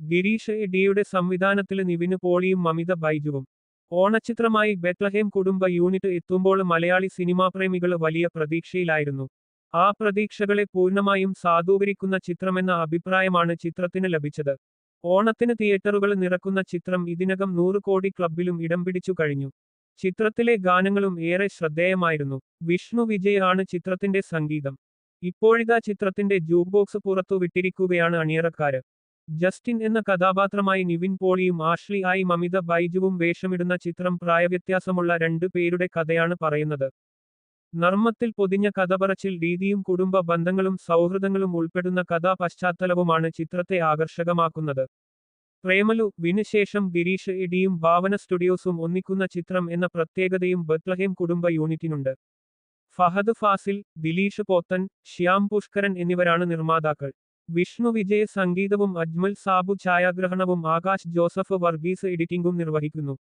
ഗിരീഷ് എഡിയുടെ സംവിധാനത്തിൽ നിവിന് പോളിയും മമിത ബൈജുവും. ഓണച്ചിത്രമായി ബെത്ലഹേം കുടുംബ യൂണിറ്റ് എത്തുമ്പോൾ മലയാളി സിനിമാപ്രേമികൾ വലിയ പ്രതീക്ഷയിലായിരുന്നു. ആ പ്രതീക്ഷകളെ പൂർണ്ണമായും സാധൂകരിക്കുന്ന ചിത്രമെന്ന അഭിപ്രായമാണ് ചിത്രത്തിന് ലഭിച്ചത്. ഓണത്തിന് തിയേറ്ററുകൾ നിറക്കുന്ന ചിത്രം ഇതിനകം 100 കോടി ക്ലബ്ബിലും ഇടം പിടിച്ചു കഴിഞ്ഞു. ചിത്രത്തിലെ ഗാനങ്ങളും ഏറെ ശ്രദ്ധേയമായിരുന്നു. വിഷ്ണു വിജയ് ആണ് ചിത്രത്തിന്റെ സംഗീതം. ഇപ്പോഴിതാ ചിത്രത്തിന്റെ ജൂക്ബോക്സ് പുറത്തു വിട്ടിരിക്കുകയാണ് അണിയറക്കാര്. ജസ്റ്റിൻ എന്ന കഥാപാത്രമായി നിവിൻ പോളിയും ആഷ്ലി ആയി മമിത ബൈജുവും വേഷമിടുന്ന ചിത്രം പ്രായവ്യത്യാസമുള്ള 2 പേരുടെ കഥയാണ് പറയുന്നത്. നർമ്മത്തിൽ പൊതിഞ്ഞ കഥപറച്ചിൽ രീതിയും കുടുംബ ബന്ധങ്ങളും സൗഹൃദങ്ങളും ഉൾപ്പെടുന്ന കഥാപശ്ചാത്തലവുമാണ് ചിത്രത്തെ ആകർഷകമാക്കുന്നത്. പ്രേമലു വിന് ശേഷം ഗിരീഷ് എഡിയും ഭാവന സ്റ്റുഡിയോസും ഒന്നിക്കുന്ന ചിത്രം എന്ന പ്രത്യേകതയും ബെത്ലഹേം കുടുംബ യൂണിറ്റിനുണ്ട്. ഫഹദ് ഫാസിൽ, ദിലീഷ് പോത്തൻ, ശ്യാം പുഷ്കരൻ എന്നിവരാണ് നിർമ്മാതാക്കൾ. വിഷ്ണു വിജയ് സംഗീതവും അജ്മൽ സാബു ഛായാഗ്രഹണവും ആകാശ് ജോസഫ് വർഗീസ് എഡിറ്റിംഗും നിർവഹിക്കുന്നു.